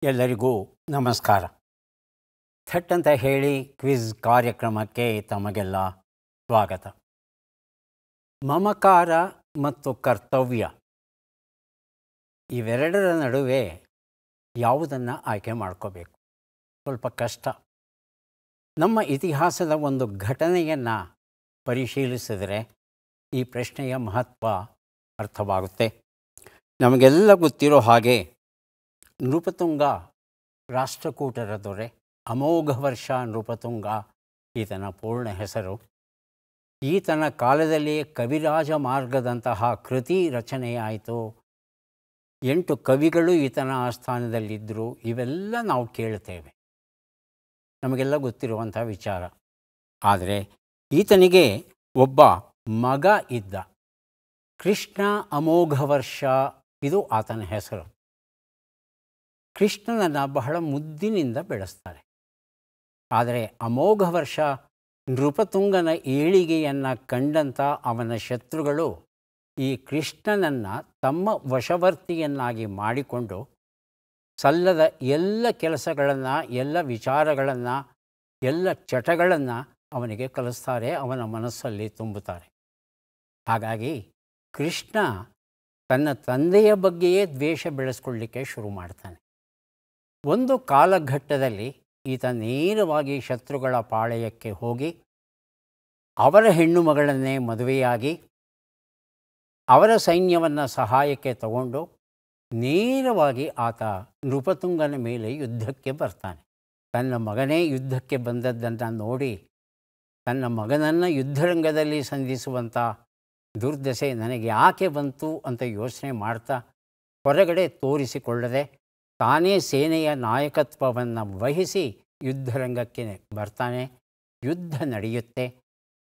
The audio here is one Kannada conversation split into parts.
ಎಲ್ಲರಿಗೂ ನಮಸ್ಕಾರ. ಥಟ್ ಅಂತ ಹೇಳಿ ಕ್ವಿಜ್ ಕಾರ್ಯಕ್ರಮಕ್ಕೆ ತಮಗೆಲ್ಲ ಸ್ವಾಗತ. ಮಮಕಾರ ಮತ್ತು ಕರ್ತವ್ಯ ಇವೆರಡರ ನಡುವೆ ಯಾವುದನ್ನು ಆಯ್ಕೆ ಮಾಡ್ಕೋಬೇಕು? ಸ್ವಲ್ಪ ಕಷ್ಟ. ನಮ್ಮ ಇತಿಹಾಸದ ಒಂದು ಘಟನೆಯನ್ನು ಪರಿಶೀಲಿಸಿದರೆ ಈ ಪ್ರಶ್ನೆಯ ಮಹತ್ವ ಅರ್ಥವಾಗುತ್ತೆ. ನಮಗೆಲ್ಲ ಗೊತ್ತಿರೋ ಹಾಗೆ ನೃಪತುಂಗ ರಾಷ್ಟ್ರಕೂಟರ ದೊರೆ, ಅಮೋಘ ವರ್ಷ ನೃಪತುಂಗ ಈತನ ಪೂರ್ಣ ಹೆಸರು. ಈತನ ಕಾಲದಲ್ಲಿ ಕವಿರಾಜ ಮಾರ್ಗದಂತಹ ಕೃತಿ ರಚನೆಯಾಯಿತು. 8 ಕವಿಗಳು ಈತನ ಆಸ್ಥಾನದಲ್ಲಿದ್ದರು. ಇವೆಲ್ಲ ನಾವು ಕೇಳ್ತೇವೆ, ನಮಗೆಲ್ಲ ಗೊತ್ತಿರುವಂಥ ವಿಚಾರ. ಆದರೆ ಈತನಿಗೆ ಒಬ್ಬ ಮಗ ಇದ್ದ, ಕೃಷ್ಣ ಅಮೋಘ ವರ್ಷ, ಇದು ಆತನ ಹೆಸರು. ಕೃಷ್ಣನನ್ನು ಬಹಳ ಮುದ್ದಿನಿಂದ ಬೆಳೆಸ್ತಾರೆ. ಆದರೆ ಅಮೋಘ ವರ್ಷ ನೃಪತುಂಗನ ಏಳಿಗೆಯನ್ನು ಕಂಡಂಥ ಅವನ ಶತ್ರುಗಳು ಈ ಕೃಷ್ಣನನ್ನು ತಮ್ಮ ವಶವರ್ತಿಯನ್ನಾಗಿ ಮಾಡಿಕೊಂಡು ಸಲ್ಲದ ಎಲ್ಲ ಕೆಲಸಗಳನ್ನು, ಎಲ್ಲ ವಿಚಾರಗಳನ್ನು, ಎಲ್ಲ ಚಟಗಳನ್ನು ಅವನಿಗೆ ಕಲಿಸ್ತಾರೆ, ಅವನ ಮನಸ್ಸಲ್ಲಿ ತುಂಬುತ್ತಾರೆ. ಹಾಗಾಗಿ ಕೃಷ್ಣ ತನ್ನ ತಂದೆಯ ಬಗ್ಗೆಯೇ ದ್ವೇಷ ಬೆಳೆಸ್ಕೊಳ್ಳಿಕ್ಕೆ ಶುರು ಮಾಡ್ತಾನೆ. ಒಂದು ಕಾಲಘಟ್ಟದಲ್ಲಿ ಈತ ನೇರವಾಗಿ ಶತ್ರುಗಳ ಪಾಳೆಯಕ್ಕೆ ಹೋಗಿ ಅವರ ಹೆಣ್ಣು ಮಗಳನ್ನೇ ಮದುವೆಯಾಗಿ ಅವರ ಸೈನ್ಯವನ್ನು ಸಹಾಯಕ್ಕೆ ತಗೊಂಡು ನೇರವಾಗಿ ಆತ ನೃಪತುಂಗನ ಮೇಲೆ ಯುದ್ಧಕ್ಕೆ ಬರ್ತಾನೆ. ತನ್ನ ಮಗನೇ ಯುದ್ಧಕ್ಕೆ ಬಂದದ್ದನ್ನು ನೋಡಿ ತನ್ನ ಮಗನನ್ನು ಯುದ್ಧರಂಗದಲ್ಲಿ ಸಂಧಿಸುವಂಥ ದುರ್ದಶೆ ನನಗೆ ಯಾಕೆ ಬಂತು ಅಂತ ಯೋಚನೆ ಮಾಡ್ತಾ ಹೊರಗಡೆ ತೋರಿಸಿಕೊಳ್ಳದೆ ತಾನೇ ಸೇನೆಯ ನಾಯಕತ್ವವನ್ನು ವಹಿಸಿ ಯುದ್ಧರಂಗಕ್ಕೆ ಬರ್ತಾನೆ. ಯುದ್ಧ ನಡೆಯುತ್ತೆ.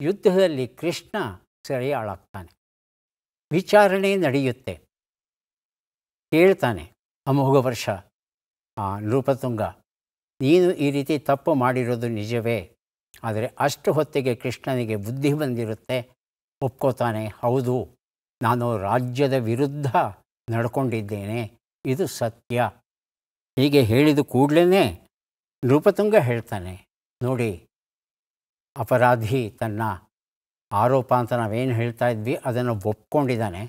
ಯುದ್ಧದಲ್ಲಿ ಕೃಷ್ಣ ಸೆರೆಯಾಳಾಗ್ತಾನೆ. ವಿಚಾರಣೆ ನಡೆಯುತ್ತೆ. ಕೇಳ್ತಾನೆ ಅಮೋಘ ವರ್ಷ ನೃಪತುಂಗ, ನೀನು ಈ ರೀತಿ ತಪ್ಪು ಮಾಡಿರೋದು ನಿಜವೇ? ಆದರೆ ಅಷ್ಟು ಹೊತ್ತಿಗೆ ಕೃಷ್ಣನಿಗೆ ಬುದ್ಧಿ ಬಂದಿರುತ್ತೆ. ಒಪ್ಕೋತಾನೆ, ಹೌದು, ನಾನು ರಾಜ್ಯದ ವಿರುದ್ಧ ನಡ್ಕೊಂಡಿದ್ದೇನೆ, ಇದು ಸತ್ಯ. ಹೀಗೆ ಹೇಳಿದ ಕೂಡಲೇ ನೃಪತುಂಗ ಹೇಳ್ತಾನೆ, ನೋಡಿ, ಅಪರಾಧಿ ತನ್ನ ಆರೋಪ ಅಂತ ನಾವೇನು ಹೇಳ್ತಾ ಇದ್ವಿ ಅದನ್ನು ಒಪ್ಕೊಂಡಿದ್ದಾನೆ.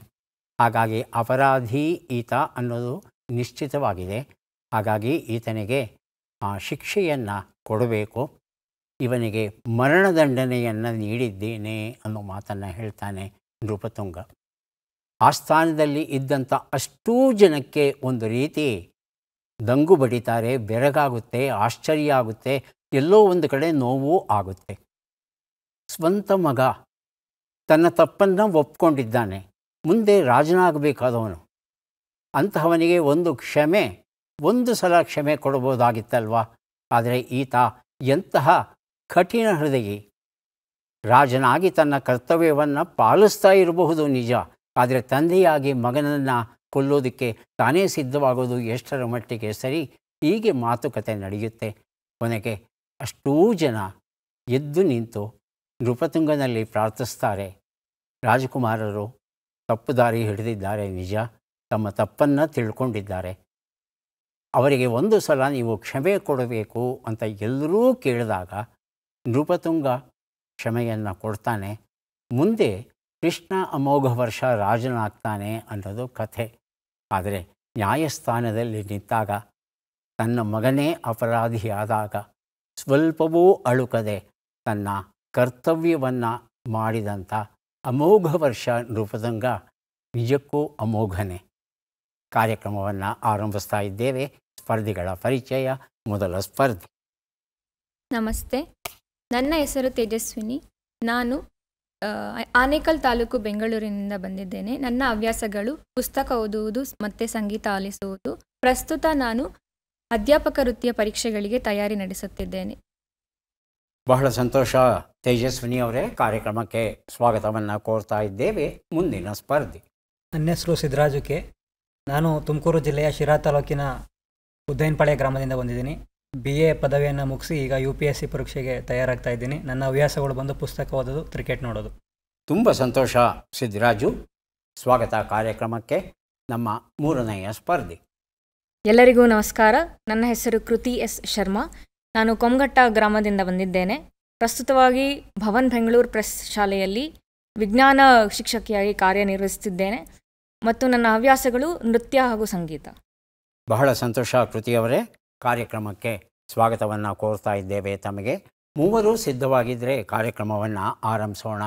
ಹಾಗಾಗಿ ಅಪರಾಧಿ ಈತ ಅನ್ನೋದು ನಿಶ್ಚಿತವಾಗಿದೆ. ಹಾಗಾಗಿ ಈತನಿಗೆ ಶಿಕ್ಷೆಯನ್ನು ಕೊಡಬೇಕು. ಇವನಿಗೆ ಮರಣದಂಡನೆಯನ್ನು ನೀಡಿದ್ದೇನೆ ಅನ್ನೋ ಮಾತನ್ನು ಹೇಳ್ತಾನೆ ನೃಪತುಂಗ. ಆಸ್ಥಾನದಲ್ಲಿ ಇದ್ದಂಥ ಅಷ್ಟೂ ಜನಕ್ಕೆ ಒಂದು ರೀತಿ ದಂಗು ಬಡಿತಾರೆ, ಬೆರಗಾಗುತ್ತೆ, ಆಶ್ಚರ್ಯ ಆಗುತ್ತೆ, ಎಲ್ಲೋ ಒಂದು ಕಡೆ ನೋವು ಆಗುತ್ತೆ. ಸ್ವಂತ ಮಗ ತನ್ನ ತಪ್ಪನ್ನು ಒಪ್ಕೊಂಡಿದ್ದಾನೆ, ಮುಂದೆ ರಾಜನಾಗಬೇಕಾದವನು, ಅಂತಹವನಿಗೆ ಒಂದು ಸಲ ಕ್ಷಮೆ ಕೊಡ್ಬೋದಾಗಿತ್ತಲ್ವ. ಆದರೆ ಈತ ಎಂತಹ ಕಠಿಣ ಹೃದಯಿ. ರಾಜನಾಗಿ ತನ್ನ ಕರ್ತವ್ಯವನ್ನು ಪಾಲಿಸ್ತಾ ಇರಬಹುದು ನಿಜ, ಆದರೆ ತಂದೆಯಾಗಿ ಮಗನನ್ನು ಕೊಲ್ಲೋದಕ್ಕೆ ತಾನೇ ಸಿದ್ಧವಾಗೋದು ಎಷ್ಟರ ಮಟ್ಟಿಗೆ ಸರಿ? ಹೀಗೆ ಮಾತುಕತೆ ನಡೆಯುತ್ತೆ. ಕೊನೆಗೆ ಅಷ್ಟೂ ಜನ ಎದ್ದು ನಿಂತು ನೃಪತುಂಗನಲ್ಲಿ ಪ್ರಾರ್ಥಿಸ್ತಾರೆ. ರಾಜಕುಮಾರರು ತಪ್ಪು ದಾರಿ ಹಿಡಿದಿದ್ದಾರೆ ನಿಜ, ತಮ್ಮ ತಪ್ಪನ್ನು ತಿಳ್ಕೊಂಡಿದ್ದಾರೆ, ಅವರಿಗೆ ಒಂದು ಸಲ ನೀವು ಕ್ಷಮೆ ಕೊಡಬೇಕು ಅಂತ ಎಲ್ಲರೂ ಕೇಳಿದಾಗ ನೃಪತುಂಗ ಕ್ಷಮೆಯನ್ನು ಕೊಡ್ತಾನೆ. ಮುಂದೆ ಕೃಷ್ಣ ಅಮೋಘ ವರ್ಷ ರಾಜನಾಗ್ತಾನೆ ಅನ್ನೋದು ಕಥೆ. ಆದರೆ ನ್ಯಾಯಸ್ಥಾನದಲ್ಲಿ ನಿಂತಾಗ ತನ್ನ ಮಗನೇ ಅಪರಾಧಿಯಾದಾಗ ಸ್ವಲ್ಪವೂ ಅಳುಕದೆ ತನ್ನ ಕರ್ತವ್ಯವನ್ನು ಮಾಡಿದಂಥ ಅಮೋಘ ವರ್ಷ ನೃಪತುಂಗ ನಿಜಕ್ಕೂ ಅಮೋಘನೇ. ಕಾರ್ಯಕ್ರಮವನ್ನು ಆರಂಭಿಸ್ತಾ ಇದ್ದೇವೆ. ಸ್ಪರ್ಧಿಗಳ ಪರಿಚಯ. ಮೊದಲ ಸ್ಪರ್ಧಿ. ನಮಸ್ತೆ, ನನ್ನ ಹೆಸರು ತೇಜಸ್ವಿನಿ. ನಾನು ಆನೇಕಲ್ ತಾಲೂಕು ಬೆಂಗಳೂರಿನಿಂದ ಬಂದಿದ್ದೇನೆ. ನನ್ನ ಹವ್ಯಾಸಗಳು ಪುಸ್ತಕ ಓದುವುದು ಮತ್ತು ಸಂಗೀತ ಆಲಿಸುವುದು. ಪ್ರಸ್ತುತ ನಾನು ಅಧ್ಯಾಪಕ ವೃತ್ತಿಯ ಪರೀಕ್ಷೆಗಳಿಗೆ ತಯಾರಿ ನಡೆಸುತ್ತಿದ್ದೇನೆ. ಬಹಳ ಸಂತೋಷ ತೇಜಸ್ವಿನಿ ಅವರೇ. ಕಾರ್ಯಕ್ರಮಕ್ಕೆ ಸ್ವಾಗತವನ್ನು ಕೋರ್ತಾ ಇದ್ದೇವೆ. ಮುಂದಿನ ಸ್ಪರ್ಧಿ. ನನ್ನ ಹೆಸರು ಸಿದ್ದರಾಜು ಕೆ. ನಾನು ತುಮಕೂರು ಜಿಲ್ಲೆಯ ಶಿರಾ ತಾಲೂಕಿನ ಉದ್ದೈನಪಾಳ್ಯ ಗ್ರಾಮದಿಂದ ಬಂದಿದ್ದೀನಿ. BA ಪದವಿಯನ್ನು ಮುಗಿಸಿ ಈಗ UPSC ಪರೀಕ್ಷೆಗೆ ತಯಾರಾಗ್ತಾ ಇದ್ದೀನಿ. ನನ್ನ ಹವ್ಯಾಸಗಳು ಬಂದು ಪುಸ್ತಕ ಓದೋದು, ಕ್ರಿಕೆಟ್ ನೋಡೋದು. ತುಂಬ ಸಂತೋಷ ಸಿದ್ದರಾಜು, ಸ್ವಾಗತ ಕಾರ್ಯಕ್ರಮಕ್ಕೆ. ನಮ್ಮ ಮೂರನೆಯ ಸ್ಪರ್ಧಿ. ಎಲ್ಲರಿಗೂ ನಮಸ್ಕಾರ. ನನ್ನ ಹೆಸರು ಕೃತಿ ಎಸ್ ಶರ್ಮಾ. ನಾನು ಕೊಮ್ಘಟ್ಟ ಗ್ರಾಮದಿಂದ ಬಂದಿದ್ದೇನೆ. ಪ್ರಸ್ತುತವಾಗಿ ಭವನ್ ಬೆಂಗಳೂರು ಪ್ರೆಸ್ ಶಾಲೆಯಲ್ಲಿ ವಿಜ್ಞಾನ ಶಿಕ್ಷಕಿಯಾಗಿ ಕಾರ್ಯನಿರ್ವಹಿಸುತ್ತಿದ್ದೇನೆ ಮತ್ತು ನನ್ನ ಹವ್ಯಾಸಗಳು ನೃತ್ಯ ಹಾಗೂ ಸಂಗೀತ. ಬಹಳ ಸಂತೋಷ ಕೃತಿಯವರೇ. ಕಾರ್ಯಕ್ರಮಕ್ಕೆ ಸ್ವಾಗತವನ್ನು ಕೋರ್ತಾ ಇದ್ದೇವೆ. ತಮಗೆ ಮೂವರು ಸಿದ್ಧವಾಗಿದ್ದರೆ ಕಾರ್ಯಕ್ರಮವನ್ನು ಆರಂಭಿಸೋಣ.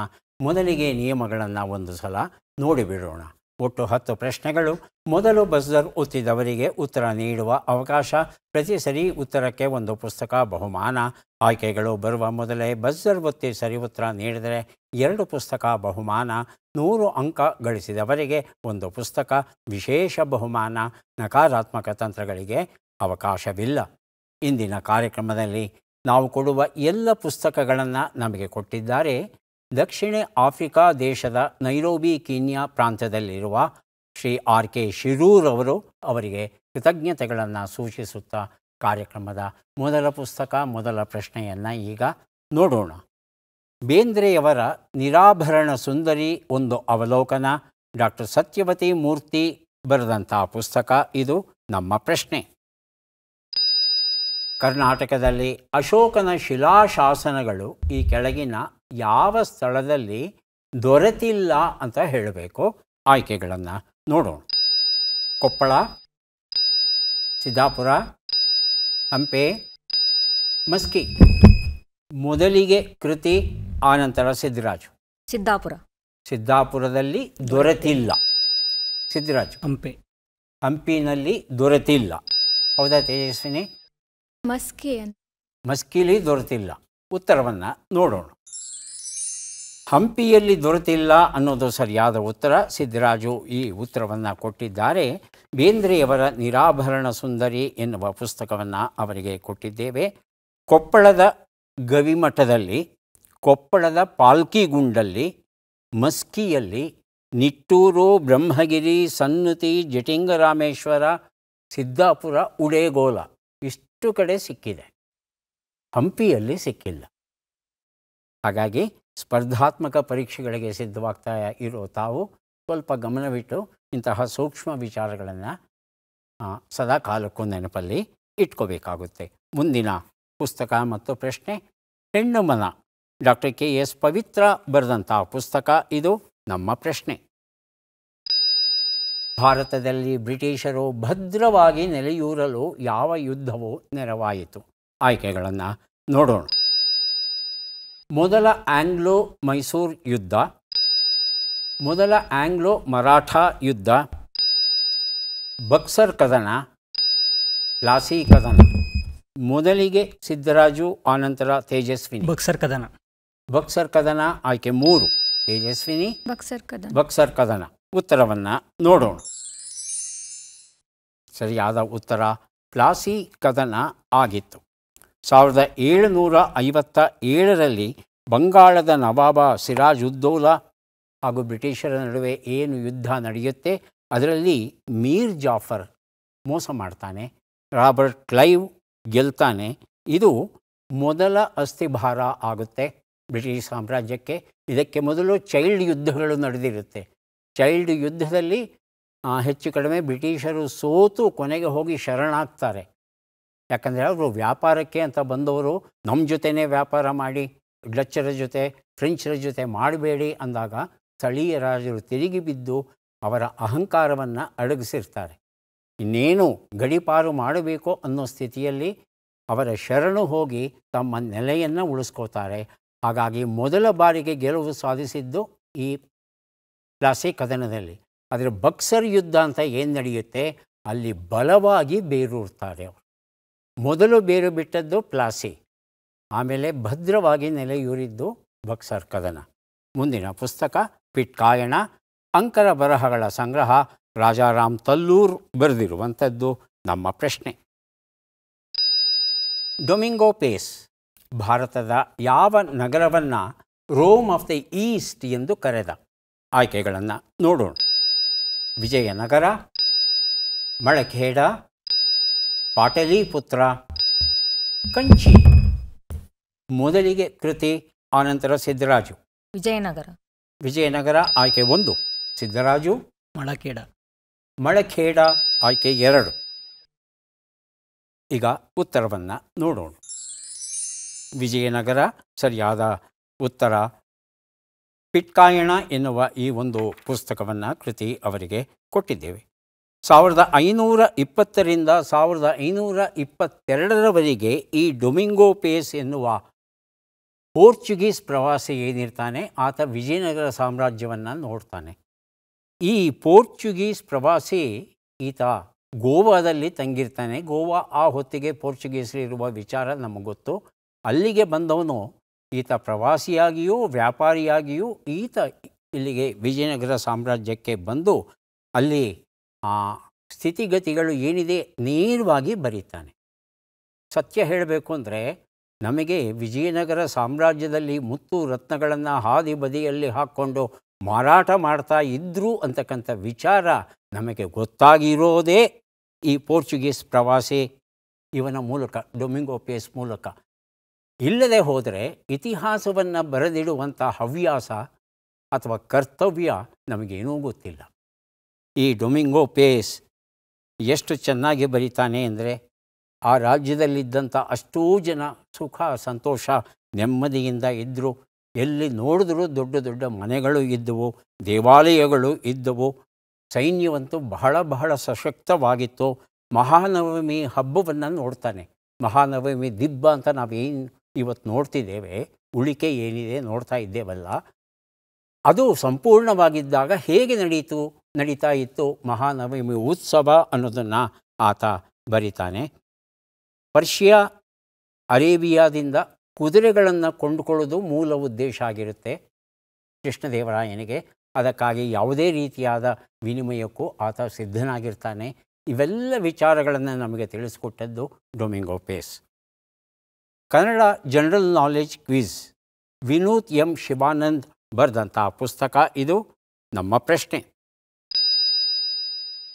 ಮೊದಲಿಗೆ ನಿಯಮಗಳನ್ನು ಒಂದು ಸಲ ನೋಡಿಬಿಡೋಣ. ಒಟ್ಟು 10 ಪ್ರಶ್ನೆಗಳು. ಮೊದಲು ಬಜರ್ ಒತ್ತಿದವರಿಗೆ ಉತ್ತರ ನೀಡುವ ಅವಕಾಶ. ಪ್ರತಿ ಸರಿ ಉತ್ತರಕ್ಕೆ ಒಂದು ಪುಸ್ತಕ ಬಹುಮಾನ. ಆಯ್ಕೆಗಳು ಬರುವ ಮೊದಲೇ ಬಜರ್ ಒತ್ತಿ ಸರಿ ಉತ್ತರ ನೀಡಿದರೆ 2 ಪುಸ್ತಕ ಬಹುಮಾನ. 100 ಅಂಕ ಗಳಿಸಿದವರಿಗೆ ಒಂದು ಪುಸ್ತಕ ವಿಶೇಷ ಬಹುಮಾನ. ನಕಾರಾತ್ಮಕ ತಂತ್ರಗಳಿಗೆ ಅವಕಾಶವಿಲ್ಲ. ಇಂದಿನ ಕಾರ್ಯಕ್ರಮದಲ್ಲಿ ನಾವು ಕೊಡುವ ಎಲ್ಲ ಪುಸ್ತಕಗಳನ್ನು ನಮಗೆ ಕೊಟ್ಟಿದ್ದಾರೆ ದಕ್ಷಿಣ ಆಫ್ರಿಕಾ ದೇಶದ ನೈರೋಬಿ ಕೀನ್ಯಾ ಪ್ರಾಂತ್ಯದಲ್ಲಿರುವ ಶ್ರೀ ಆರ್ ಕೆ ಶಿರೂರ್ ಅವರು. ಅವರಿಗೆ ಕೃತಜ್ಞತೆಗಳನ್ನು ಸೂಚಿಸುತ್ತಾ ಕಾರ್ಯಕ್ರಮದ ಮೊದಲ ಪುಸ್ತಕ, ಮೊದಲ ಪ್ರಶ್ನೆಯನ್ನು ಈಗ ನೋಡೋಣ. ಬೇಂದ್ರೆಯವರ ನಿರಾಭರಣ ಸುಂದರಿ ಒಂದು ಅವಲೋಕನ, ಡಾಕ್ಟರ್ ಸತ್ಯವತಿ ಮೂರ್ತಿ ಬರೆದಂಥ ಪುಸ್ತಕ. ಇದು ನಮ್ಮ ಪ್ರಶ್ನೆ. ಕರ್ನಾಟಕದಲ್ಲಿ ಅಶೋಕನ ಶಿಲಾಶಾಸನಗಳು ಈ ಕೆಳಗಿನ ಯಾವ ಸ್ಥಳದಲ್ಲಿ ದೊರೆತಿಲ್ಲ ಅಂತ ಹೇಳಬೇಕು. ಆಯ್ಕೆಗಳನ್ನು ನೋಡೋಣ. ಕೊಪ್ಪಳ, ಸಿದ್ದಾಪುರ, ಹಂಪೆ, ಮಸ್ಕಿ. ಮೊದಲಿಗೆ ಕೃತಿ, ಆನಂತರ ಸಿದ್ದರಾಜು. ಸಿದ್ದಾಪುರ. ಸಿದ್ದಾಪುರದಲ್ಲಿ ದೊರೆತಿಲ್ಲ. ಸಿದ್ದರಾಜು. ಹಂಪೆ. ಹಂಪಿನಲ್ಲಿ ದೊರೆತಿಲ್ಲ. ಹೌದಾ ತೇಜಸ್ವಿನಿ? ಮಸ್ಕಿ ಅಂತ. ಮಸ್ಕಿಲಿ ದೊರೆತಿಲ್ಲ. ಉತ್ತರವನ್ನು ನೋಡೋಣ. ಹಂಪಿಯಲ್ಲಿ ದೊರೆತಿಲ್ಲ ಅನ್ನೋದು ಸರಿಯಾದ ಉತ್ತರ. ಸಿದ್ದರಾಜು ಈ ಉತ್ತರವನ್ನು ಕೊಟ್ಟಿದ್ದಾರೆ. ಬೇಂದ್ರೆಯವರ ನಿರಾಭರಣ ಸುಂದರಿ ಎನ್ನುವ ಪುಸ್ತಕವನ್ನು ಅವರಿಗೆ ಕೊಟ್ಟಿದ್ದೇವೆ. ಕೊಪ್ಪಳದ ಗವಿಮಠದಲ್ಲಿ, ಕೊಪ್ಪಳದ ಪಾಲ್ಕಿಗುಂಡಲ್ಲಿ, ಮಸ್ಕಿಯಲ್ಲಿ, ನಿಟ್ಟೂರು, ಬ್ರಹ್ಮಗಿರಿ, ಸನ್ನುತಿ, ಜಟಿಂಗರಾಮೇಶ್ವರ, ಸಿದ್ದಾಪುರ, ಉಡೇಗೋಲ ಇಷ್ಟು ಕಡೆ ಸಿಕ್ಕಿದೆ. ಹಂಪಿಯಲ್ಲಿ ಸಿಕ್ಕಿಲ್ಲ. ಹಾಗಾಗಿ ಸ್ಪರ್ಧಾತ್ಮಕ ಪರೀಕ್ಷೆಗಳಿಗೆ ಸಿದ್ಧವಾಗ್ತಾ ಇರೋ ತಾವು ಸ್ವಲ್ಪ ಗಮನವಿಟ್ಟು ಇಂತಹ ಸೂಕ್ಷ್ಮ ವಿಚಾರಗಳನ್ನು ಸದಾ ಕಾಲಕ್ಕೂ ನೆನಪಲ್ಲಿ ಇಟ್ಕೋಬೇಕಾಗುತ್ತೆ. ಮುಂದಿನ ಪುಸ್ತಕ ಮತ್ತು ಪ್ರಶ್ನೆ, ಹೆಣ್ಣು ಮನ, ಡಾಕ್ಟರ್ ಕೆ ಎಸ್ ಪವಿತ್ರ ಬರೆದಂಥ ಪುಸ್ತಕ. ಇದು ನಮ್ಮ ಪ್ರಶ್ನೆ. ಭಾರತದಲ್ಲಿ ಬ್ರಿಟಿಷರು ಭದ್ರವಾಗಿ ನೆಲೆಯೂರಲು ಯಾವ ಯುದ್ಧವು ನೆರವಾಯಿತು? ಆಯ್ಕೆಗಳನ್ನು ನೋಡೋಣ. ಮೊದಲ ಆಂಗ್ಲೋ ಮೈಸೂರು ಯುದ್ಧ, ಮೊದಲ ಆಂಗ್ಲೋ ಮರಾಠ ಯುದ್ಧ, ಬಕ್ಸರ್ ಕದನ, ಪ್ಲಾಸಿ ಕದನ. ಮೊದಲಿಗೆ ಸಿದ್ದರಾಜು, ಆನಂತರ ತೇಜಸ್ವಿನಿ. ಬಕ್ಸರ್ ಕದನ. ಬಕ್ಸರ್ ಕದನ ಆಯ್ಕೆ 3. ತೇಜಸ್ವಿನಿ. ಬಕ್ಸರ್ ಕದನ. ಬಕ್ಸರ್ ಕದನ. ಉತ್ತರವನ್ನು ನೋಡೋಣ. ಸರಿಯಾದ ಉತ್ತರ ಪ್ಲಾಸಿ ಕದನ ಆಗಿತ್ತು. 1757ರಲ್ಲಿ ಬಂಗಾಳದ ನವಾಬ ಸಿರಾಜುದ್ದೌಲಾ ಹಾಗೂ ಬ್ರಿಟಿಷರ ನಡುವೆ ಏನು ಯುದ್ಧ ನಡೆಯುತ್ತೆ, ಅದರಲ್ಲಿ ಮೀರ್ ಜಾಫರ್ ಮೋಸ ಮಾಡ್ತಾನೆ, ರಾಬರ್ಟ್ ಕ್ಲೈವ್ ಗೆಲ್ತಾನೆ. ಇದು ಮೊದಲ ಅಸ್ಥಿಭಾರ ಆಗುತ್ತೆ ಬ್ರಿಟಿಷ್ ಸಾಮ್ರಾಜ್ಯಕ್ಕೆ. ಇದಕ್ಕೆ ಮೊದಲು ಚೈಲ್ಡ್ ಯುದ್ಧಗಳು ನಡೆದಿರುತ್ತೆ. ಚೈಲ್ಡ್ ಯುದ್ಧದಲ್ಲಿ ಹೆಚ್ಚು ಕಡಿಮೆ ಬ್ರಿಟಿಷರು ಸೋತು ಕೊನೆಗೆ ಹೋಗಿ ಶರಣಾಗ್ತಾರೆ. ಯಾಕಂದರೆ ಅವರು ವ್ಯಾಪಾರಕ್ಕೆ ಅಂತ ಬಂದವರು ನಮ್ಮ ಜೊತೆನೇ ವ್ಯಾಪಾರ ಮಾಡಿ, ಡಚ್ಚರ ಜೊತೆ, ಫ್ರೆಂಚರ ಜೊತೆ ಮಾಡಬೇಡಿ ಅಂದಾಗ ಸ್ಥಳೀಯ ರಾಜರು ತಿರುಗಿ ಬಿದ್ದು ಅವರ ಅಹಂಕಾರವನ್ನು ಅಡಗಿಸಿರ್ತಾರೆ. ಇನ್ನೇನು ಗಡೀಪಾರು ಮಾಡಬೇಕು ಅನ್ನೋ ಸ್ಥಿತಿಯಲ್ಲಿ ಅವರ ಶರಣು ಹೋಗಿ ತಮ್ಮ ನೆಲೆಯನ್ನು ಉಳಿಸ್ಕೋತಾರೆ. ಹಾಗಾಗಿ ಮೊದಲ ಬಾರಿಗೆ ಗೆಲುವು ಸಾಧಿಸಿದ್ದು ಈ ಪ್ಲಾಸಿ ಕದನದಲ್ಲಿ. ಆದರೆ ಬಕ್ಸರ್ ಯುದ್ಧ ಅಂತ ಏನು ನಡೆಯುತ್ತೆ, ಅಲ್ಲಿ ಬಲವಾಗಿ ಬೇರೂರ್ತಾರೆ ಅವರು. ಮೊದಲು ಬೇರು ಬಿಟ್ಟದ್ದು ಪ್ಲಾಸಿ, ಆಮೇಲೆ ಭದ್ರವಾಗಿ ನೆಲೆಯೂರಿದ್ದು ಬಕ್ಸರ್ ಕದನ. ಮುಂದಿನ ಪುಸ್ತಕ ಪಿಟ್ಕಾಯಣ, ಅಂಕರ ಬರಹಗಳ ಸಂಗ್ರಹ, ರಾಜಾರಾಮ್ ತಲ್ಲೂರ್ ಬರೆದಿರುವಂಥದ್ದು ನಮ್ಮ ಪ್ರಶ್ನೆ. ಡೊಮಿಂಗೋ ಪೇಸ್ ಭಾರತದ ಯಾವ ನಗರವನ್ನು ರೋಮ್ ಆಫ್ ದಿ ಈಸ್ಟ್ ಎಂದು ಕರೆದ? ಆಯ್ಕೆಗಳನ್ನು ನೋಡೋಣ. ವಿಜಯನಗರ, ಮಳಖೇಡ, ಪಾಟಲಿಪುತ್ರ, ಕಂಚಿ. ಮೊದಲಿಗೆ ಕೃತಿ, ಆನಂತರ ಸಿದ್ದರಾಜು. ವಿಜಯನಗರ. ವಿಜಯನಗರ ಆಯ್ಕೆ 1. ಸಿದ್ದರಾಜು. ಮಳಖೇಡ. ಮಳಖೇಡ ಆಯ್ಕೆ 2. ಈಗ ಉತ್ತರವನ್ನು ನೋಡೋಣ. ವಿಜಯನಗರ ಸರಿಯಾದ ಉತ್ತರ. ಪಿಟ್ಕಾಯಣ ಎನ್ನುವ ಈ ಒಂದು ಪುಸ್ತಕವನ್ನು ಕೃತಿ ಅವರಿಗೆ ಕೊಟ್ಟಿದ್ದೇವೆ. 1520ರಿಂದ 1522ರವರೆಗೆ ಈ ಡೊಮಿಂಗೋ ಪೇಸ್ ಎನ್ನುವ ಪೋರ್ಚುಗೀಸ್ ಪ್ರವಾಸಿ ಏನಿರ್ತಾನೆ ಆತ ವಿಜಯನಗರ ಸಾಮ್ರಾಜ್ಯವನ್ನು ನೋಡ್ತಾನೆ. ಈ ಪೋರ್ಚುಗೀಸ್ ಪ್ರವಾಸಿ ಈತ ಗೋವಾದಲ್ಲಿ ತಂಗಿರ್ತಾನೆ. ಗೋವಾ ಆ ಹೊತ್ತಿಗೆ ಪೋರ್ಚುಗೀಸರಿರುವ ವಿಚಾರ ನಮಗೆ ಗೊತ್ತು. ಅಲ್ಲಿಗೆ ಬಂದವನು ಈತ ಪ್ರವಾಸಿಯಾಗಿಯೂ ವ್ಯಾಪಾರಿಯಾಗಿಯೂ ಈತ ಇಲ್ಲಿಗೆ ವಿಜಯನಗರ ಸಾಮ್ರಾಜ್ಯಕ್ಕೆ ಬಂದು ಅಲ್ಲಿ ಆ ಸ್ಥಿತಿಗತಿಗಳು ಏನಿದೆ ನೇರವಾಗಿ ಬರೀತಾನೆ. ಸತ್ಯ ಹೇಳಬೇಕು ಅಂದರೆ ನಮಗೆ ವಿಜಯನಗರ ಸಾಮ್ರಾಜ್ಯದಲ್ಲಿ ಮುತ್ತು ರತ್ನಗಳನ್ನು ಹಾದಿ ಬದಿಯಲ್ಲಿ ಹಾಕ್ಕೊಂಡು ಮಾರಾಟ ಮಾಡ್ತಾ ಇದ್ದರು ಅಂತಕ್ಕಂಥ ವಿಚಾರ ನಮಗೆ ಗೊತ್ತಾಗಿರೋದೇ ಈ ಪೋರ್ಚುಗೀಸ್ ಪ್ರವಾಸಿ ಇವನ ಮೂಲಕ, ಡೊಮಿಂಗೋ ಪೇಸ್ ಮೂಲಕ. ಇಲ್ಲದೆ ಹೋದರೆ ಇತಿಹಾಸವನ್ನು ಬರೆದಿಡುವಂಥ ಹವ್ಯಾಸ ಅಥವಾ ಕರ್ತವ್ಯ ನಮಗೇನೂ ಗೊತ್ತಿಲ್ಲ. ಈ ಡೊಮಿಂಗೋ ಪೇಸ್ ಎಷ್ಟು ಚೆನ್ನಾಗಿ ಬರೀತಾನೆ ಅಂದರೆ ಆ ರಾಜ್ಯದಲ್ಲಿದ್ದಂಥ ಅಷ್ಟೂ ಜನ ಸುಖ ಸಂತೋಷ ನೆಮ್ಮದಿಯಿಂದ ಇದ್ದರು. ಎಲ್ಲಿ ನೋಡಿದ್ರೂ ದೊಡ್ಡ ದೊಡ್ಡ ಮನೆಗಳು ಇದ್ದವು, ದೇವಾಲಯಗಳು ಇದ್ದವು. ಸೈನ್ಯವಂತೂ ಬಹಳ ಬಹಳ ಸಶಕ್ತವಾಗಿತ್ತು. ಮಹಾನವಮಿ ಹಬ್ಬವನ್ನು ನೋಡ್ತಾನೆ. ಮಹಾನವಮಿ ದಿಬ್ಬ ಅಂತ ನಾವೇನು ಇವತ್ತು ನೋಡ್ತಿದ್ದೇವೆ, ಉಳಿಕೆ ಏನಿದೆ ನೋಡ್ತಾ ಇದ್ದೇವಲ್ಲ, ಅದು ಸಂಪೂರ್ಣವಾಗಿದ್ದಾಗ ಹೇಗೆ ನಡೀತಾ ಇತ್ತು ಮಹಾನವಮಿ ಉತ್ಸವ ಅನ್ನೋದನ್ನು ಆತ ಬರಿತಾನೆ. ಪರ್ಷಿಯಾ ಅರೇಬಿಯಾದಿಂದ ಕುದುರೆಗಳನ್ನು ಕೊಂಡುಕೊಳ್ಳೋದು ಮೂಲ ಉದ್ದೇಶ ಆಗಿರುತ್ತೆ ಕೃಷ್ಣದೇವರಾಯನಿಗೆ. ಅದಕ್ಕಾಗಿ ಯಾವುದೇ ರೀತಿಯಾದ ವಿನಿಮಯಕ್ಕೂ ಆತ ಸಿದ್ಧನಾಗಿರ್ತಾನೆ. ಇವೆಲ್ಲ ವಿಚಾರಗಳನ್ನು ನಮಗೆ ತಿಳಿಸ್ಕೊಟ್ಟದ್ದು Domingo Paes. Kannada general knowledge quiz Vinuth M Shivanand ಬರೆದಂಥ ಪುಸ್ತಕ ಇದು. ನಮ್ಮ ಪ್ರಶ್ನೆ: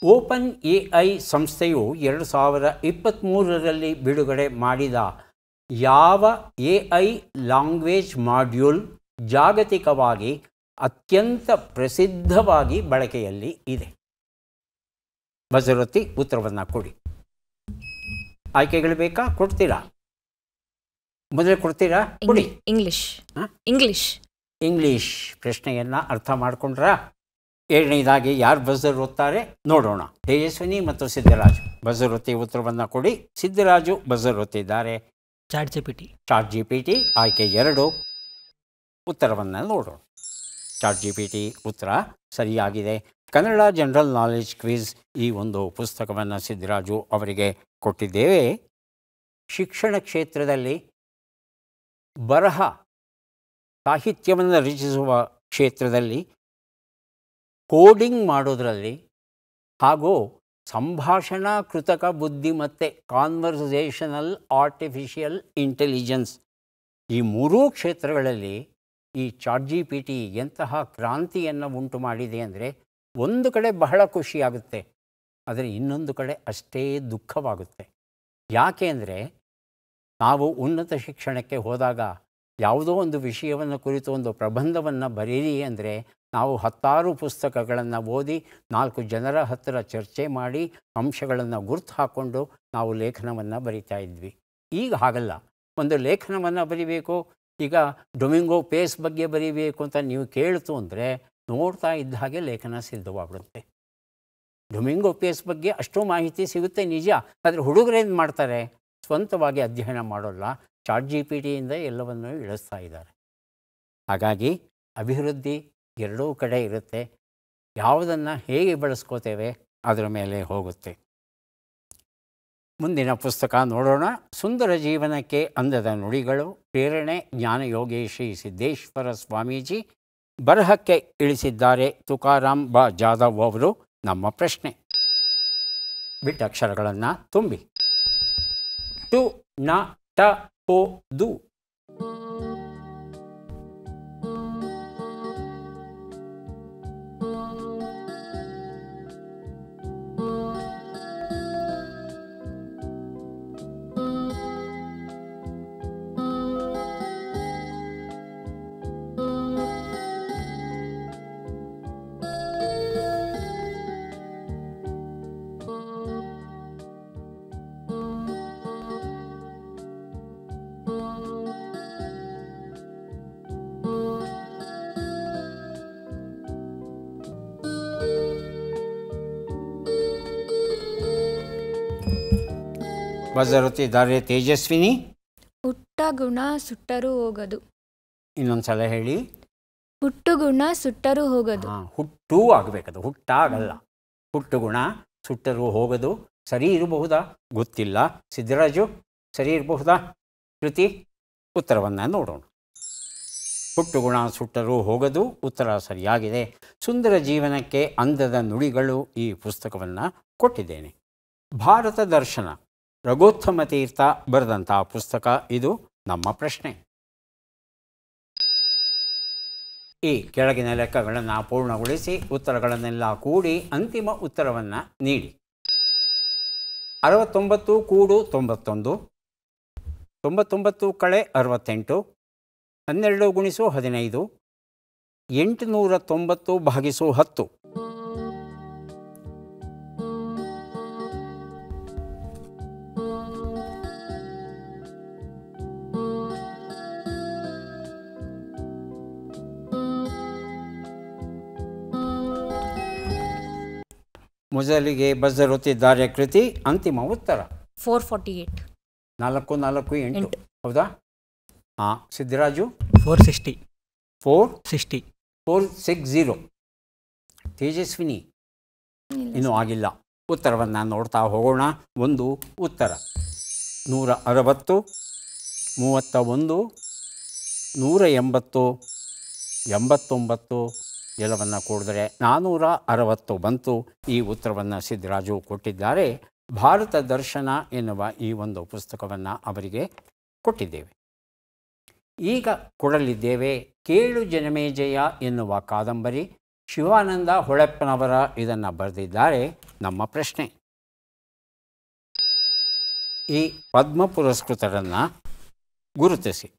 ಓಪನ್ ಎಐ ಸಂಸ್ಥೆಯು 2023ರಲ್ಲಿ ಬಿಡುಗಡೆ ಮಾಡಿದ ಯಾವ ಎಐ ಲ್ಯಾಂಗ್ವೇಜ್ ಮಾಡ್ಯೂಲ್ ಜಾಗತಿಕವಾಗಿ ಅತ್ಯಂತ ಪ್ರಸಿದ್ಧವಾಗಿ ಬಳಕೆಯಲ್ಲಿ ಇದೆ? ಬಜರೊತ್ತಿ ಉತ್ತರವನ್ನು ಕೊಡಿ. ಆಯ್ಕೆಗಳು ಬೇಕಾ? ಕೊಡ್ತೀರಾ? ಮೊದಲೇ ಕೊಡ್ತೀರಾ? ಕೊಡಿ. ಇಂಗ್ಲೀಷ್ ಪ್ರಶ್ನೆಯನ್ನು ಅರ್ಥ ಮಾಡಿಕೊಂಡ್ರಾ? ಎರಡನೇದಾಗಿ ಯಾರು ಬಜರ್ ಓದ್ತಾರೆ ನೋಡೋಣ. ತೇಜಸ್ವಿನಿ ಮತ್ತು ಸಿದ್ದರಾಜು ಬಜರ್ ಒತ್ತಿ ಉತ್ತರವನ್ನು ಕೊಡಿ. ಸಿದ್ದರಾಜು ಬಜರ್ ಒತ್ತಿದ್ದಾರೆ. ಚಾಟ್ ಜಿ ಪಿ ಟಿ ಆಯ್ಕೆ 2. ಉತ್ತರವನ್ನು ನೋಡೋಣ. ಚಾಟ್ ಜಿ ಪಿ ಟಿ ಉತ್ತರ ಸರಿಯಾಗಿದೆ. ಕನ್ನಡ ಜನರಲ್ ನಾಲೆಡ್ಜ್ ಕ್ವಿಜ್ ಈ ಒಂದು ಪುಸ್ತಕವನ್ನು ಸಿದ್ದರಾಜು ಅವರಿಗೆ ಕೊಟ್ಟಿದ್ದೇವೆ. ಶಿಕ್ಷಣ ಕ್ಷೇತ್ರದಲ್ಲಿ ಬರಹ ಸಾಹಿತ್ಯವನ್ನು ರಚಿಸುವ ಕ್ಷೇತ್ರದಲ್ಲಿ ಕೋಡಿಂಗ್ ಮಾಡೋದರಲ್ಲಿ ಹಾಗೂ ಸಂಭಾಷಣಾ ಕೃತಕ ಬುದ್ಧಿಮತ್ತೆ ಕಾನ್ವರ್ಸೇಷನಲ್ ಆರ್ಟಿಫಿಷಿಯಲ್ ಇಂಟೆಲಿಜೆನ್ಸ್ ಈ ಮೂರೂ ಕ್ಷೇತ್ರಗಳಲ್ಲಿ ಈ ಚಾಟ್ ಜಿ ಪಿ ಟಿ ಎಂತಹ ಕ್ರಾಂತಿಯನ್ನು ಉಂಟು ಮಾಡಿದೆ ಅಂದರೆ ಒಂದು ಕಡೆ ಬಹಳ ಖುಷಿಯಾಗುತ್ತೆ, ಆದರೆ ಇನ್ನೊಂದು ಕಡೆ ಅಷ್ಟೇ ದುಃಖವಾಗುತ್ತೆ. ಯಾಕೆ ಅಂದರೆ ನಾವು ಉನ್ನತ ಶಿಕ್ಷಣಕ್ಕೆ ಹೋದಾಗ ಯಾವುದೋ ಒಂದು ವಿಷಯವನ್ನು ಕುರಿತು ಒಂದು ಪ್ರಬಂಧವನ್ನು ಬರೀರಿ ಅಂದರೆ ನಾವು 10 ಪುಸ್ತಕಗಳನ್ನು ಓದಿ 4 ಜನರ ಹತ್ತಿರ ಚರ್ಚೆ ಮಾಡಿ ಅಂಶಗಳನ್ನು ಗುರ್ತು ಹಾಕ್ಕೊಂಡು ನಾವು ಲೇಖನವನ್ನು ಬರಿತಾ ಇದ್ವಿ. ಈಗ ಹಾಗಲ್ಲ. ಒಂದು ಲೇಖನವನ್ನು ಬರಿಬೇಕು, ಈಗ ಡೊಮಿಂಗೋ ಪೇಸ್ ಬಗ್ಗೆ ಬರೀಬೇಕು ಅಂತ ನೀವು ಕೇಳ್ತು ಅಂದರೆ ನೋಡ್ತಾ ಇದ್ದ ಹಾಗೆ ಲೇಖನ ಸಿದ್ಧವಾಗ್ಬಿಡುತ್ತೆ. ಡೊಮಿಂಗೋ ಪೇಸ್ ಬಗ್ಗೆ ಅಷ್ಟೋ ಮಾಹಿತಿ ಸಿಗುತ್ತೆ ನಿಜ, ಆದರೆ ಹುಡುಗರೇನು ಮಾಡ್ತಾರೆ? ಸ್ವಂತವಾಗಿ ಅಧ್ಯಯನ ಮಾಡೋಲ್ಲ, ಚಾಟ್ ಜಿ ಪಿ ಟಿಯಿಂದ ಎಲ್ಲವನ್ನೂ ಇಳಿಸ್ತಾ ಇದ್ದಾರೆ. ಹಾಗಾಗಿ ಅಭಿವೃದ್ಧಿ ಎರಡೂ ಕಡೆ ಇರುತ್ತೆ. ಯಾವುದನ್ನು ಹೇಗೆ ಬಳಸ್ಕೋತೇವೆ ಅದರ ಮೇಲೆ ಹೋಗುತ್ತೆ. ಮುಂದಿನ ಪುಸ್ತಕ ನೋಡೋಣ. ಸುಂದರ ಜೀವನಕ್ಕೆ ಅಂದದ ನುಡಿಗಳು, ಪ್ರೇರಣೆ ಜ್ಞಾನಯೋಗಿ ಶ್ರೀ ಸಿದ್ದೇಶ್ವರ ಸ್ವಾಮೀಜಿ. ಬರಹಕ್ಕೆ ಇಳಿಸಿದ್ದಾರೆ ತುಕಾರಾಮ್ ಬಾ ಜಾಧವ್ ಅವರು. ನಮ್ಮ ಪ್ರಶ್ನೆ: ಬಿಟ್ಟ ಅಕ್ಷರಗಳನ್ನು ತುಂಬಿ. ಟು ನ ಟ ಪೋ ದು. ಬಜರುತ್ತಿದ್ದಾರೆ ತೇಜಸ್ವಿನಿ. ಹುಟ್ಟ ಗುಣ ಸುಟ್ಟರೂ ಹೋಗದು. ಇನ್ನೊಂದ್ಸಲ ಹೇಳಿ. ಹುಟ್ಟು ಗುಣ ಸುಟ್ಟರೂ ಹೋಗದು. ಹುಟ್ಟೂ ಆಗಬೇಕದು, ಹುಟ್ಟಾಗಲ್ಲ. ಹುಟ್ಟು ಗುಣ ಸುಟ್ಟರೂ ಹೋಗದು. ಸರಿ ಇರಬಹುದಾ ಗೊತ್ತಿಲ್ಲ. ಸಿದ್ದರಾಜು ಸರಿ ಇರಬಹುದಾ? ಕೃತಿ ಉತ್ತರವನ್ನು ನೋಡೋಣ. ಹುಟ್ಟು ಗುಣ ಸುಟ್ಟರೂ ಹೋಗದು ಉತ್ತರ ಸರಿಯಾಗಿದೆ. ಸುಂದರ ಜೀವನಕ್ಕೆ ಅಂದದ ನುಡಿಗಳು ಈ ಪುಸ್ತಕವನ್ನು ಕೊಟ್ಟಿದ್ದೇನೆ. ಭಾರತ ದರ್ಶನ ರಘೋತ್ತಮ ತೀರ್ಥ ಬರೆದಂಥ ಪುಸ್ತಕ ಇದು. ನಮ್ಮ ಪ್ರಶ್ನೆ, ಈ ಕೆಳಗಿನ ಲೆಕ್ಕಗಳನ್ನು ಪೂರ್ಣಗೊಳಿಸಿ ಉತ್ತರಗಳನ್ನೆಲ್ಲ ಕೂಡಿ ಅಂತಿಮ ಉತ್ತರವನ್ನು ನೀಡಿ. 69 ಕೂಡು 91, 99 ಕಳೆ 68, 12 ಗುಣಿಸು 15, 890 ಭಾಗಿಸು 10. ಮೊದಲಿಗೆ ಬಜರುತ್ತಿದ್ದಾರೆ ಕೃತಿ. ಅಂತಿಮ ಉತ್ತರ 448. 448. ಹೌದಾ? ಹಾಂ. ಸಿದ್ದರಾಜು 460. 460. 460. ತೇಜಸ್ವಿನಿ ಇನ್ನೂ ಆಗಿಲ್ಲ. ಉತ್ತರವನ್ನು ನೋಡ್ತಾ ಹೋಗೋಣ. ಒಂದು ಉತ್ತರ 160, 31, 180, 89 ಎಲ್ಲವನ್ನು ಕೂಡಿದರೆ 460 ಬಂತು. ಈ ಉತ್ತರವನ್ನು ಸಿದ್ದರಾಜು ಕೊಟ್ಟಿದ್ದಾರೆ. ಭಾರತ ದರ್ಶನ ಎನ್ನುವ ಈ ಒಂದು ಪುಸ್ತಕವನ್ನು ಅವರಿಗೆ ಕೊಟ್ಟಿದ್ದೇವೆ. ಈಗ ಕೊಡಲಿದ್ದೇವೆ ಕೇಳು ಜನಮೇಜಯ ಎನ್ನುವ ಕಾದಂಬರಿ. ಶಿವಾನಂದ ಹೊಳೆಪ್ಪನವರ ಇದನ್ನು ಬರೆದಿದ್ದಾರೆ. ನಮ್ಮ ಪ್ರಶ್ನೆ, ಈ ಪದ್ಮ ಪುರಸ್ಕೃತರನ್ನು ಗುರುತಿಸಿ.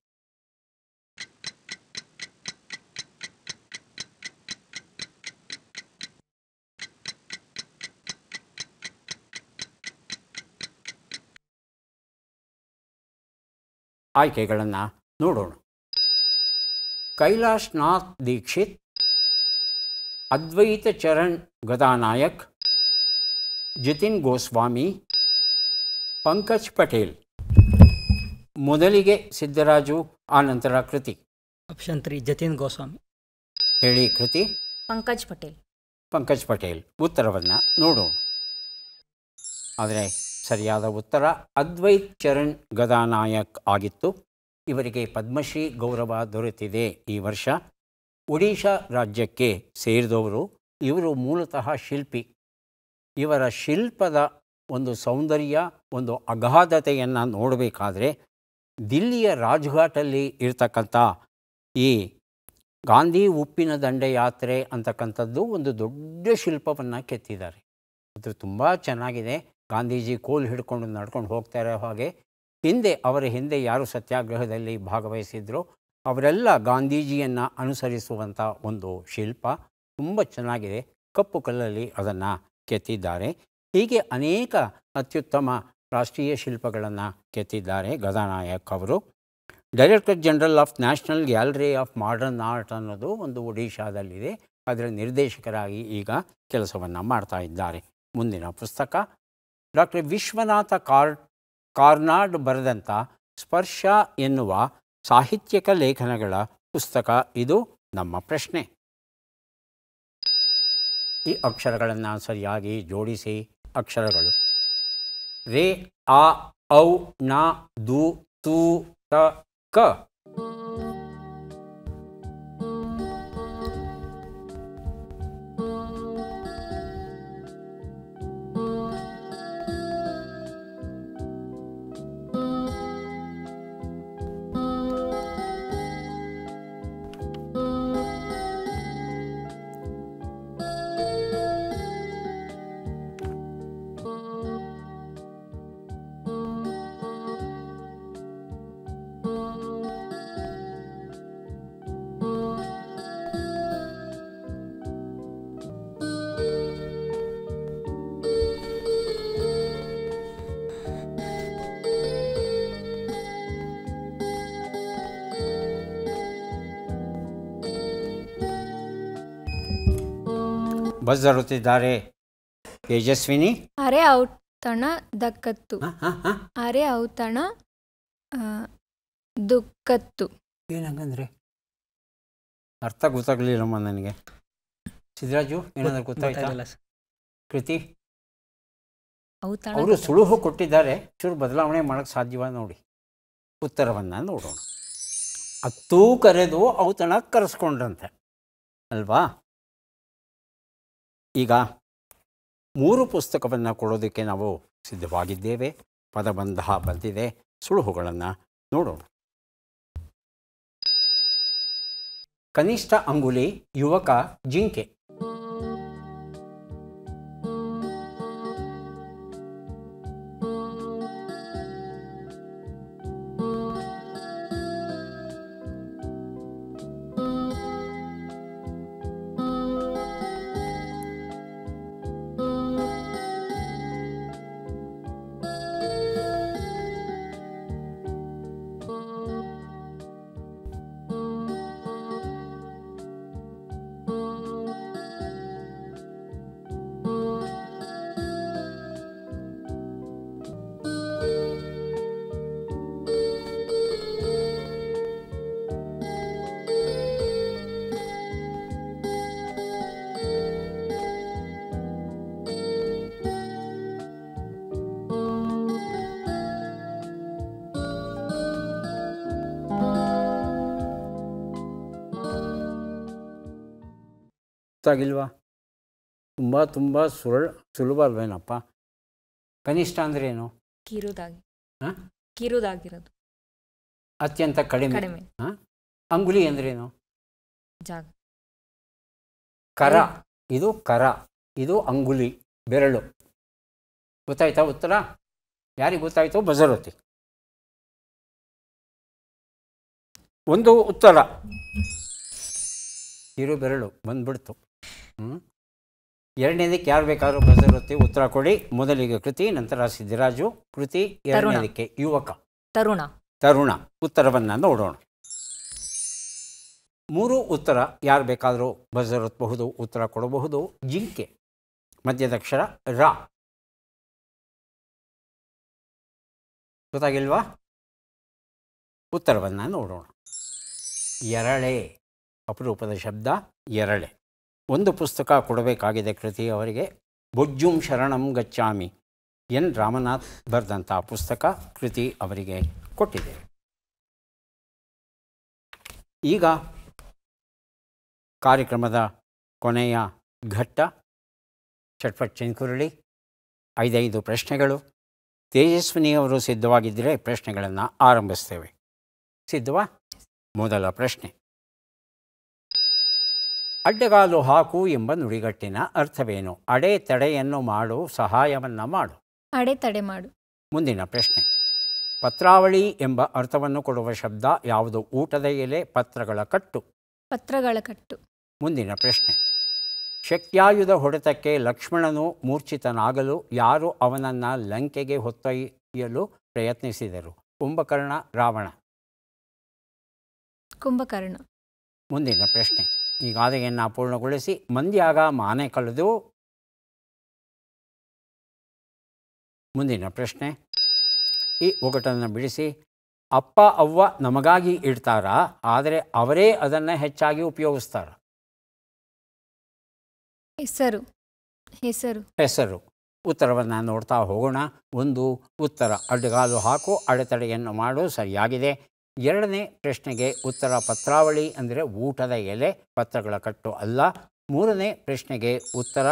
ಆಯ್ಕೆಗಳನ್ನು ನೋಡೋಣ. ಕೈಲಾಶ್ ನಾಥ್ ದೀಕ್ಷಿತ್, ಅದ್ವೈತ ಚರಣ್ ಗದಾನಾಯಕ್, ಜತಿನ್ ಗೋಸ್ವಾಮಿ, ಪಂಕಜ್ ಪಟೇಲ್. ಮೊದಲಿಗೆ ಸಿದ್ದರಾಜು, ಆನಂತರ ಕೃತಿ. ಆಪ್ಷನ್ 3 ಜತಿನ್ ಗೋಸ್ವಾಮಿ. ಹೇಳಿ ಕೃತಿ. ಪಂಕಜ್ ಪಟೇಲ್. ಪಂಕಜ್ ಪಟೇಲ್. ಉತ್ತರವನ್ನು ನೋಡೋಣ. ಆದರೆ ಸರಿಯಾದ ಉತ್ತರ ಅದ್ವೈತ್ ಚರಣ್ ಗದಾನಾಯಕ್ ಆಗಿತ್ತು. ಇವರಿಗೆ ಪದ್ಮಶ್ರೀ ಗೌರವ ದೊರೆತಿದೆ ಈ ವರ್ಷ. ಒಡಿಶಾ ರಾಜ್ಯಕ್ಕೆ ಸೇರಿದವರು. ಇವರು ಮೂಲತಃ ಶಿಲ್ಪಿ. ಇವರ ಶಿಲ್ಪದ ಒಂದು ಸೌಂದರ್ಯ, ಒಂದು ಅಗಾಧತೆಯನ್ನು ನೋಡಬೇಕಾದ್ರೆ ದಿಲ್ಲಿಯ ರಾಜ್ಘಾಟಲ್ಲಿ ಇರ್ತಕ್ಕಂಥ ಈ ಗಾಂಧಿ ಉಪ್ಪಿನ ದಂಡಯಾತ್ರೆ ಅಂತಕ್ಕಂಥದ್ದು ಒಂದು ದೊಡ್ಡ ಶಿಲ್ಪವನ್ನು ಕೆತ್ತಿದ್ದಾರೆ. ಅದು ತುಂಬ ಚೆನ್ನಾಗಿದೆ. ಗಾಂಧೀಜಿ ಕೋಲು ಹಿಡ್ಕೊಂಡು ನಡ್ಕೊಂಡು ಹೋಗ್ತಾರೆ. ಹಾಗೆ ಅವರ ಹಿಂದೆ ಯಾರು ಸತ್ಯಾಗ್ರಹದಲ್ಲಿ ಭಾಗವಹಿಸಿದ್ರು ಅವರೆಲ್ಲ ಗಾಂಧೀಜಿಯನ್ನು ಅನುಸರಿಸುವಂಥ ಒಂದು ಶಿಲ್ಪ. ತುಂಬ ಚೆನ್ನಾಗಿದೆ. ಕಪ್ಪು ಕಲ್ಲಲ್ಲಿ ಅದನ್ನು ಕೆತ್ತಿದ್ದಾರೆ. ಹೀಗೆ ಅನೇಕ ಅತ್ಯುತ್ತಮ ರಾಷ್ಟ್ರೀಯ ಶಿಲ್ಪಗಳನ್ನು ಕೆತ್ತಿದ್ದಾರೆ ಗದಾನಾಯಕ್ ಅವರು. Director general of national gallery of modern art ಅನ್ನೋದು ಒಂದು ಒಡಿಶಾದಲ್ಲಿದೆ. ಅದರ ನಿರ್ದೇಶಕರಾಗಿ ಈಗ ಕೆಲಸವನ್ನು ಮಾಡ್ತಾ ಇದ್ದಾರೆ. ಮುಂದಿನ ಪುಸ್ತಕ ಡಾಕ್ಟರ್ ವಿಶ್ವನಾಥ ಕಾರ್ನಾಡ್ ಬರೆದಂಥ ಸ್ಪರ್ಶ ಎನ್ನುವ ಸಾಹಿತ್ಯಕ ಲೇಖನಗಳ ಪುಸ್ತಕ ಇದು. ನಮ್ಮ ಪ್ರಶ್ನೆ, ಈ ಅಕ್ಷರಗಳನ್ನು ಸರಿಯಾಗಿ ಜೋಡಿಸಿ. ಅಕ್ಷರಗಳು ರೇ, ಆ, ಔ, ನ, ದು, ತು, ತ, ಕ. ಬಜರುತ್ತಿದ್ದಾರೆ ತೇಜಸ್ವಿನಿ. ಅರೆ ಔಟ್. ಔತಣ ದಕ್ಕತ್ತು. ಹಾಂ ಹಾಂ ಹಾಂ ಅರೆ ಔತಣ ದುಕ್ಕತ್ತು. ಏನಂಗಂದ್ರೆ ಅರ್ಥ ಗೊತ್ತಾಗಲಿಲ್ಲಮ್ಮ ನನಗೆ. ಸಿದ್ದರಾಜು ಏನಾದರೂ ಗೊತ್ತಾಯ್ತಾ? ಗೊತ್ತಾಗಲ್ಲ ಸರ್. ಕೃತಿ ಔತಣ ಅವರು ಸುಳುಹು ಕೊಟ್ಟಿದ್ದಾರೆ, ಚೂರು ಬದಲಾವಣೆ ಮಾಡೋಕ್ಕೆ ಸಾಧ್ಯವ ನೋಡಿ. ಉತ್ತರವನ್ನು ನೋಡೋಣ. ಅತ್ತೂ ಕರೆದು ಔತಣ ಕರೆಸ್ಕೊಂಡ್ರಂತೆ ಅಲ್ವಾ? ಈಗ 3 ಪುಸ್ತಕವನ್ನು ಕೊಡೋದಕ್ಕೆ ನಾವು ಸಿದ್ಧವಾಗಿದ್ದೇವೆ. ಪದಬಂಧ ಬಂದಿದೆ, ಸುಳುಹುಗಳನ್ನು ನೋಡೋಣ. ಕನಿಷ್ಠ ಅಂಗುಲಿ, ಯುವಕ, ಜಿಂಕೆ. ಗೊತ್ತಾಗಿಲ್ವಾ? ತುಂಬ ಸುಲಭ ಅಲ್ವೇನಪ್ಪ? ಕನಿಷ್ಠ ಅಂದರೆ ಏನು? ಕಿರುದಾಗಿ ಹಾಂ, ಕಿರುದಾಗಿರೋದು, ಅತ್ಯಂತ ಕಡಿಮೆ. ಕಡಿಮೆ ಹಾಂ, ಅಂಗುಲಿ ಅಂದ್ರೇನು? ಜಾಗ. ಕರ, ಇದು ಕರ, ಇದು ಅಂಗುಲಿ, ಬೆರಳು. ಗೊತ್ತಾಯ್ತಾ ಉತ್ತರ? ಯಾರಿಗೆ ಗೊತ್ತಾಯ್ತೋ ಬಜರೊತ್ತಿ. ಒಂದು ಉತ್ತರ, ಕಿರು ಬೆರಳು ಬಂದ್ಬಿಡ್ತು. ಎರಡನೇದಕ್ಕೆ ಯಾರು ಬೇಕಾದ್ರೂ ಬಜರೊತ್ತಿ ಉತ್ತರ ಕೊಡಿ. ಮೊದಲಿಗೆ ಕೃತಿ, ನಂತರ ಸಿದ್ದರಾಜು. ಕೃತಿ ಎರಡನೇದಕ್ಕೆ ಯುವಕ, ತರುಣ. ಉತ್ತರವನ್ನು ನೋಡೋಣ. 3 ಉತ್ತರ ಯಾರು ಬೇಕಾದರೂ ಬಜರೊತ್ತಬಹುದು, ಉತ್ತರ ಕೊಡಬಹುದು. ಜಿಂಕೆ, ಮಧ್ಯದಕ್ಷರ ರ. ಗೊತ್ತಾಗಿಲ್ವಾ? ಉತ್ತರವನ್ನು ನೋಡೋಣ. ಎರಳೆ, ಅಪರೂಪದ ಶಬ್ದ ಎರಳೆ. ಒಂದು ಪುಸ್ತಕ ಕೊಡಬೇಕಾಗಿದೆ ಕೃತಿ ಅವರಿಗೆ. ಬೊಜ್ಜುಂ ಶರಣಂ ಗಚ್ಚಾಮಿ, ಎನ್ ರಾಮನಾಥ್ ಬರೆದಂಥ ಪುಸ್ತಕ ಕೃತಿ ಅವರಿಗೆ ಕೊಟ್ಟಿದೆ. ಈಗ ಕಾರ್ಯಕ್ರಮದ ಕೊನೆಯ ಘಟ್ಟ, ಚಟ್ಪಟ್ ಚಿನ್ಕುರಳಿ. 5 ಪ್ರಶ್ನೆಗಳು. ತೇಜಸ್ವಿನಿಯವರು ಸಿದ್ಧವಾಗಿದ್ದರೆ ಪ್ರಶ್ನೆಗಳನ್ನು ಆರಂಭಿಸ್ತೇವೆ. ಸಿದ್ಧವಾ? ಮೊದಲ ಪ್ರಶ್ನೆ. ಅಡ್ಡಗಾಲು ಹಾಕು ಎಂಬ ನುಡಿಗಟ್ಟಿನ ಅರ್ಥವೇನು? ಅಡೆ ತಡೆಯನ್ನು ಮಾಡು, ಸಹಾಯವನ್ನು ಮಾಡು. ಅಡೆತಡೆ ಮಾಡು. ಮುಂದಿನ ಪ್ರಶ್ನೆ. ಪತ್ರಾವಳಿ ಎಂಬ ಅರ್ಥವನ್ನು ಕೊಡುವ ಶಬ್ದ ಯಾವುದು? ಊಟದ ಎಲೆ, ಪತ್ರಗಳ ಕಟ್ಟು. ಪತ್ರಗಳ ಕಟ್ಟು. ಮುಂದಿನ ಪ್ರಶ್ನೆ. ಶಕ್ತ್ಯಾಯುಧ ಹೊಡೆತಕ್ಕೆ ಲಕ್ಷ್ಮಣನು ಮೂರ್ಛಿತನಾಗಲು ಯಾರು ಅವನನ್ನು ಲಂಕೆಗೆ ಹೊತ್ತೊಯ್ಯಲು ಪ್ರಯತ್ನಿಸಿದರು? ಕುಂಭಕರ್ಣ, ರಾವಣ. ಕುಂಭಕರ್ಣ. ಮುಂದಿನ ಪ್ರಶ್ನೆ. ಈ ಗಾದೆಯನ್ನು ಪೂರ್ಣಗೊಳಿಸಿ. ಮಂದ್ಯಾಗ ಮಾನೆ ಕಳೆದು. ಮುಂದಿನ ಪ್ರಶ್ನೆ. ಈ ಒಗಟನ್ನು ಬಿಡಿಸಿ. ಅಪ್ಪ ಅವ್ವ ನಮಗಾಗಿ ಇಡ್ತಾರಾ, ಆದರೆ ಅವರೇ ಅದನ್ನು ಹೆಚ್ಚಾಗಿ ಉಪಯೋಗಿಸ್ತಾರ? ಹೆಸರು. ಹೆಸರು. ಹೆಸರು. ಉತ್ತರವನ್ನು ನೋಡ್ತಾ ಹೋಗೋಣ. ಒಂದು ಉತ್ತರ, ಅಡ್ಡಗಾಲು ಹಾಕು, ಅಡೆತಡೆಯನ್ನು ಮಾಡು, ಸರಿಯಾಗಿದೆ. ಎರಡನೇ ಪ್ರಶ್ನೆಗೆ ಉತ್ತರ ಪತ್ರಾವಳಿ ಅಂದರೆ ಊಟದ ಎಲೆ, ಪತ್ರಗಳ ಕಟ್ಟು ಅಲ್ಲ. ಮೂರನೇ ಪ್ರಶ್ನೆಗೆ ಉತ್ತರ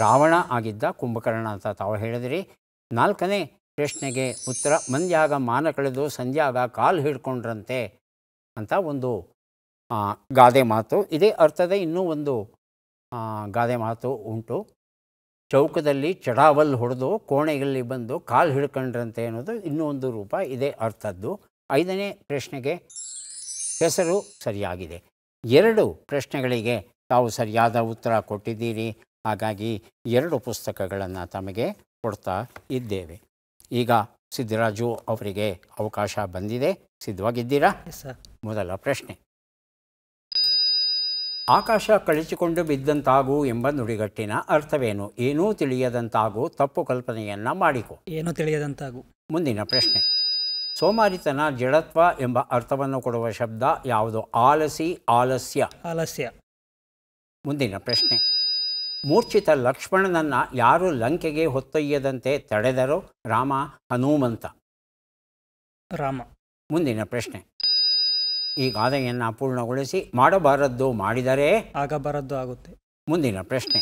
ರಾವಣ ಆಗಿದ್ದ, ಕುಂಭಕರ್ಣ ಅಂತ ತಾವು ಹೇಳಿದಿರಿ. ನಾಲ್ಕನೇ ಪ್ರಶ್ನೆಗೆ ಉತ್ತರ ಮಂದ್ಯಾಗ ಮಾನ ಕಳೆದು ಸಂಧ್ಯಾಗ ಕಾಲು ಹಿಡ್ಕೊಂಡ್ರಂತೆ ಅಂತ ಒಂದು ಗಾದೆ ಮಾತು. ಇದೇ ಅರ್ಥದ ಇನ್ನೂ ಒಂದು ಗಾದೆ ಮಾತು ಉಂಟು. ಚೌಕದಲ್ಲಿ ಚಡಾವಲ್ಲಿ ಹೊಡೆದು ಕೋಣೆಯಲ್ಲಿ ಬಂದು ಕಾಲು ಹಿಡ್ಕೊಂಡ್ರಂತೆ ಅನ್ನೋದು ಇನ್ನೂ ಒಂದು ರೂಪ ಇದೇ ಅರ್ಥದ್ದು. 5ನೇ ಪ್ರಶ್ನೆಗೆ ಹೆಸರು ಸರಿಯಾಗಿದೆ. 2 ಪ್ರಶ್ನೆಗಳಿಗೆ ತಾವು ಸರಿಯಾದ ಉತ್ತರ ಕೊಟ್ಟಿದ್ದೀರಿ. ಹಾಗಾಗಿ 2 ಪುಸ್ತಕಗಳನ್ನು ತಮಗೆ ಕೊಡ್ತಾ ಇದ್ದೇವೆ. ಈಗ ಸಿದ್ದರಾಜು ಅವರಿಗೆ ಅವಕಾಶ ಬಂದಿದೆ. ಸಿದ್ಧವಾಗಿದ್ದೀರಾ? Yes sir. ಮೊದಲ ಪ್ರಶ್ನೆ. ಆಕಾಶ ಕಳಚಿಕೊಂಡು ಬಿದ್ದಂತಾಗು ಎಂಬ ನುಡಿಗಟ್ಟಿನ ಅರ್ಥವೇನು? ಏನೂ ತಿಳಿಯದಂತಾಗು, ತಪ್ಪು ಕಲ್ಪನೆಯನ್ನು ಮಾಡಿಕೊ. ಏನೂ ತಿಳಿಯದಂತಾಗು. ಮುಂದಿನ ಪ್ರಶ್ನೆ. ಸೋಮಾರಿತನ, ಜಡತ್ವ ಎಂಬ ಅರ್ಥವನ್ನು ಕೊಡುವ ಶಬ್ದ ಯಾವುದು? ಆಲಸಿ, ಆಲಸ್ಯ. ಆಲಸ್ಯ. ಮುಂದಿನ ಪ್ರಶ್ನೆ. ಮೂರ್ಛಿತ ಲಕ್ಷ್ಮಣನನ್ನು ಯಾರು ಲಂಕೆಗೆ ಹೊತ್ತೊಯ್ಯದಂತೆ ತಡೆದರು? ರಾಮ, ಹನುಮಂತ. ರಾಮ. ಮುಂದಿನ ಪ್ರಶ್ನೆ. ಈ ಗಾದೆಯನ್ನು ಪೂರ್ಣಗೊಳಿಸಿ. ಮಾಡಬಾರದ್ದು ಮಾಡಿದರೆ ಆಗಬಾರದ್ದು ಆಗುತ್ತೆ. ಮುಂದಿನ ಪ್ರಶ್ನೆ.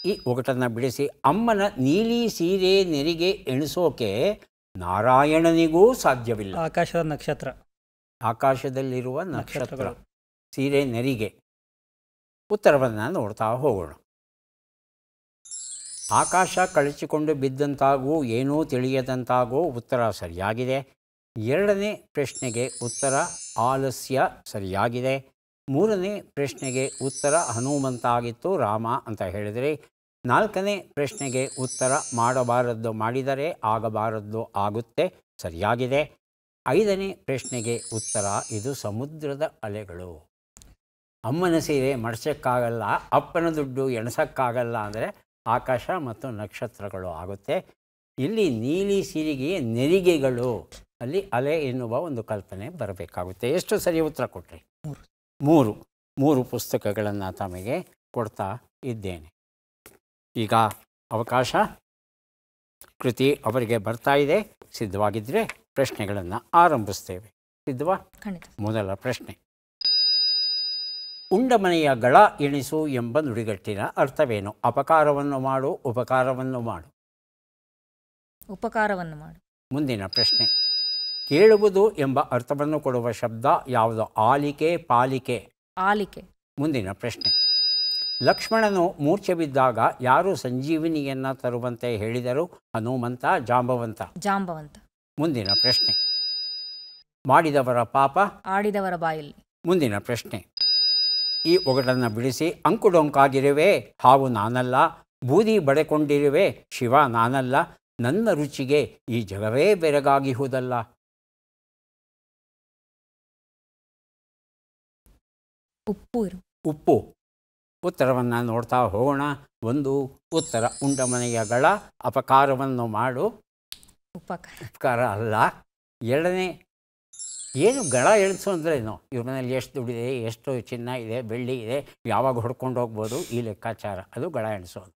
ಈ ಒಗಟನ್ನು ಬಿಡಿಸಿ. ಅಮ್ಮನ ನೀಲಿ ಸೀರೆ ನೆರಿಗೆ ಎಣಿಸೋಕೆ ನಾರಾಯಣನಿಗೂ ಸಾಧ್ಯವಿಲ್ಲ. ಆಕಾಶದ ನಕ್ಷತ್ರ. ಆಕಾಶದಲ್ಲಿರುವ ನಕ್ಷತ್ರ, ಸೀರೆ ನೆರಿಗೆ. ಉತ್ತರವನ್ನು ನೋಡ್ತಾ ಹೋಗೋಣ. ಆಕಾಶ ಕಳಚಿಕೊಂಡು ಬಿದ್ದಂತಾಗೂ, ಏನೂ ತಿಳಿಯದಂತಾಗೂ ಉತ್ತರ ಸರಿಯಾಗಿದೆ. ಎರಡನೇ ಪ್ರಶ್ನೆಗೆ ಉತ್ತರ ಆಲಸ್ಯ ಸರಿಯಾಗಿದೆ. ಮೂರನೇ ಪ್ರಶ್ನೆಗೆ ಉತ್ತರ ಹನುಮಂತ ಆಗಿತ್ತು, ರಾಮ ಅಂತ ಹೇಳಿದರೆ. ನಾಲ್ಕನೇ ಪ್ರಶ್ನೆಗೆ ಉತ್ತರ ಮಾಡಬಾರದ್ದು ಮಾಡಿದರೆ ಆಗಬಾರದ್ದು ಆಗುತ್ತೆ, ಸರಿಯಾಗಿದೆ. ಐದನೇ ಪ್ರಶ್ನೆಗೆ ಉತ್ತರ ಇದು ಸಮುದ್ರದ ಅಲೆಗಳು. ಅಮ್ಮನ ಸೀರೆ ಮಡ್ಸೋಕ್ಕಾಗಲ್ಲ, ಅಪ್ಪನ ದುಡ್ಡು ಎಣಸೋಕ್ಕಾಗಲ್ಲ ಅಂದರೆ ಆಕಾಶ ಮತ್ತು ನಕ್ಷತ್ರಗಳು ಆಗುತ್ತೆ. ಇಲ್ಲಿ ನೀಲಿ ಸೀರೆಗೆ ನೆರಿಗೆಗಳು, ಅಲ್ಲಿ ಅಲೆ ಎನ್ನುವ ಒಂದು ಕಲ್ಪನೆ ಬರಬೇಕಾಗುತ್ತೆ. ಎಷ್ಟು ಸರಿ ಉತ್ತರ ಕೊಟ್ರಿ? ಮೂರು ಪುಸ್ತಕಗಳನ್ನು ತಮಗೆ ಕೊಡ್ತಾ ಇದ್ದೇನೆ. ಈಗ ಅವಕಾಶ ಕೃತಿ ಅವರಿಗೆ ಬರ್ತಾ ಇದೆ. ಸಿದ್ಧವಾಗಿದ್ದರೆ ಪ್ರಶ್ನೆಗಳನ್ನು ಆರಂಭಿಸ್ತೇವೆ. ಸಿದ್ಧವಾ? ಖಂಡಿತ. ಮೊದಲ ಪ್ರಶ್ನೆ. ಉಂಡಮನೆಯ ಗಳ ಎಣಿಸು ಎಂಬ ನುಡಿಗಟ್ಟಿನ ಅರ್ಥವೇನು? ಅಪಕಾರವನ್ನು ಮಾಡು, ಉಪಕಾರವನ್ನು ಮಾಡು. ಉಪಕಾರವನ್ನು ಮಾಡು. ಮುಂದಿನ ಪ್ರಶ್ನೆ. ಕೇಳುವುದು ಎಂಬ ಅರ್ಥವನ್ನು ಕೊಡುವ ಶಬ್ದ ಯಾವುದು? ಆಲಿಕೆ, ಪಾಲಿಕೆ. ಆಲಿಕೆ. ಮುಂದಿನ ಪ್ರಶ್ನೆ. ಲಕ್ಷ್ಮಣನು ಮೂರ್ಛೆ ಬಿದ್ದಾಗ ಯಾರು ಸಂಜೀವಿನಿಯನ್ನು ತರುವಂತೆ ಹೇಳಿದರು? ಹನುಮಂತ, ಜಾಂಬವಂತ. ಜಾಂಬವಂತ. ಮುಂದಿನ ಪ್ರಶ್ನೆ. ಮಾಡಿದವರ ಪಾಪ ಆಡಿದವರ ಬಾಯಲ್ಲಿ. ಮುಂದಿನ ಪ್ರಶ್ನೆ. ಈ ಒಗಟನ್ನು ಬಿಡಿಸಿ. ಅಂಕುಡೊಂಕಾಗಿರುವೆ, ಹಾವು ನಾನಲ್ಲ. ಬೂದಿ ಬಡೆಕೊಂಡಿರುವೆ, ಶಿವ ನಾನಲ್ಲ. ನನ್ನ ರುಚಿಗೆ ಈ ಜಗವೇ ಬೆರಗಾಗಿಹುದಲ್ಲ. ಉಪ್ಪು. ಉತ್ತರವನ್ನು ನೋಡ್ತಾ ಹೋಗೋಣ. ಒಂದು ಉತ್ತರ ಉಂಡಮನೆಯ ಗಳ, ಅಪಕಾರವನ್ನು ಮಾಡು, ಉಪಕಾರ ಅಲ್ಲ. ಎರಡನೇ, ಏನು ಗಳ ಎಣಿಸು ಅಂದ್ರೇನು? ಇವ್ರ ಮನೇಲಿ ಎಷ್ಟು ದುಡ್ಡಿದೆ, ಎಷ್ಟು ಚಿನ್ನ ಇದೆ, ಬೆಳ್ಳಿ ಇದೆ, ಯಾವಾಗ ಹೊಡ್ಕೊಂಡು ಹೋಗ್ಬೋದು, ಈ ಲೆಕ್ಕಾಚಾರ, ಅದು ಗಳ ಎಣಿಸೋದು.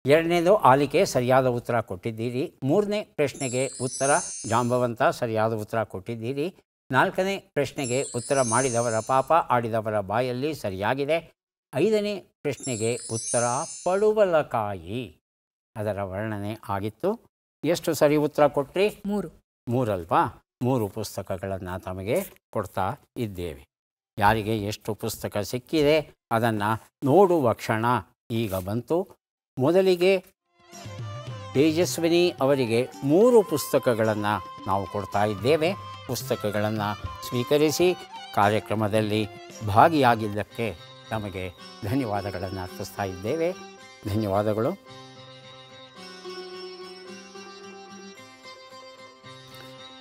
ಎರಡನೇದು ಆಲಿಕೆ, ಸರಿಯಾದ ಉತ್ತರ ಕೊಟ್ಟಿದ್ದೀರಿ. ಮೂರನೇ ಪ್ರಶ್ನೆಗೆ ಉತ್ತರ ಜಾಂಬವಂತ, ಸರಿಯಾದ ಉತ್ತರ ಕೊಟ್ಟಿದ್ದೀರಿ. ನಾಲ್ಕನೇ ಪ್ರಶ್ನೆಗೆ ಉತ್ತರ ಮಾಡಿದವರ ಪಾಪ ಆಡಿದವರ ಬಾಯಲ್ಲಿ, ಸರಿಯಾಗಿದೆ. ಐದನೇ ಪ್ರಶ್ನೆಗೆ ಉತ್ತರ ಪಡುವಲಕಾಯಿ, ಅದರ ವರ್ಣನೆ ಆಗಿತ್ತು. ಎಷ್ಟು ಸರಿ ಉತ್ತರ ಕೊಟ್ರಿ? ಮೂರಲ್ವಾ? 3 ಪುಸ್ತಕಗಳನ್ನು ತಮಗೆ ಕೊಡ್ತಾ ಇದ್ದೇವೆ. ಯಾರಿಗೆ ಎಷ್ಟು ಪುಸ್ತಕ ಸಿಕ್ಕಿದೆ ಅದನ್ನು ನೋಡುವ ಕ್ಷಣ ಈಗ ಬಂತು. ಮೊದಲಿಗೆ ತೇಜಸ್ವಿನಿ ಅವರಿಗೆ 3 ಪುಸ್ತಕಗಳನ್ನು ನಾವು ಕೊಡ್ತಾ ಇದ್ದೇವೆ. ಪುಸ್ತಕಗಳನ್ನು ಸ್ವೀಕರಿಸಿ ಕಾರ್ಯಕ್ರಮದಲ್ಲಿ ಭಾಗಿಯಾಗಿದ್ದಕ್ಕೆ ನಮಗೆ ಧನ್ಯವಾದಗಳನ್ನು ಅರ್ಪಿಸ್ತಾ ಇದ್ದೇವೆ. ಧನ್ಯವಾದಗಳು.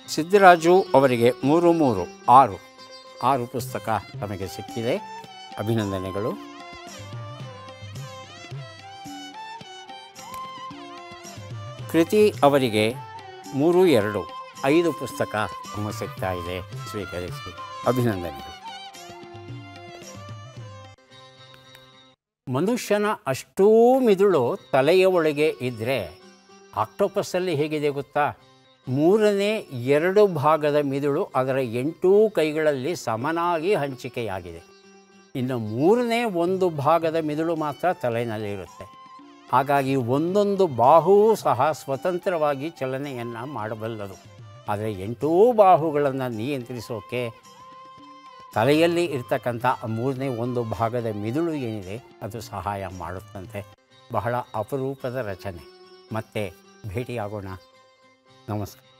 ಸಿದ್ದರಾಜು ಅವರಿಗೆ 6 ಪುಸ್ತಕ ತಮಗೆ ಸಿಕ್ಕಿದೆ. ಅಭಿನಂದನೆಗಳು. ಕೃತಿ ಅವರಿಗೆ 5 ಪುಸ್ತಕ ನಮಗೆ ಸಿಗ್ತಾ ಇದೆ. ಸ್ವೀಕರಿಸಿ ಅಭಿನಂದನೆಗಳು. ಮನುಷ್ಯನ ಅಷ್ಟೂ ಮಿದುಳು ತಲೆಯ ಒಳಗೆ ಇದ್ದರೆ ಆಕ್ಟೋಪಸ್ಸಲ್ಲಿ ಹೇಗಿದೆ ಗೊತ್ತಾ? 3ನೇ 2 ಭಾಗದ ಮಿದುಳು ಅದರ 8 ಕೈಗಳಲ್ಲಿ ಸಮನಾಗಿ ಹಂಚಿಕೆಯಾಗಿದೆ. ಇನ್ನು 3ನೇ 1 ಭಾಗದ ಮಿದುಳು ಮಾತ್ರ ತಲೆಯಲ್ಲಿರುತ್ತೆ. ಹಾಗಾಗಿ ಒಂದೊಂದು ಬಾಹುವೂ ಸಹ ಸ್ವತಂತ್ರವಾಗಿ ಚಲನೆಯನ್ನು ಮಾಡಬಲ್ಲದು. ಆದರೆ 8 ಬಾಹುಗಳನ್ನು ನಿಯಂತ್ರಿಸೋಕೆ ತಲೆಯಲ್ಲಿ ಇರ್ತಕ್ಕಂಥ 3ನೇ 1 ಭಾಗದ ಮಿದುಳು ಏನಿದೆ ಅದು ಸಹಾಯ ಮಾಡುತ್ತಂತೆ. ಬಹಳ ಅಪರೂಪದ ರಚನೆ. ಮತ್ತೆ ಭೇಟಿಯಾಗೋಣ. ನಮಸ್ಕಾರ.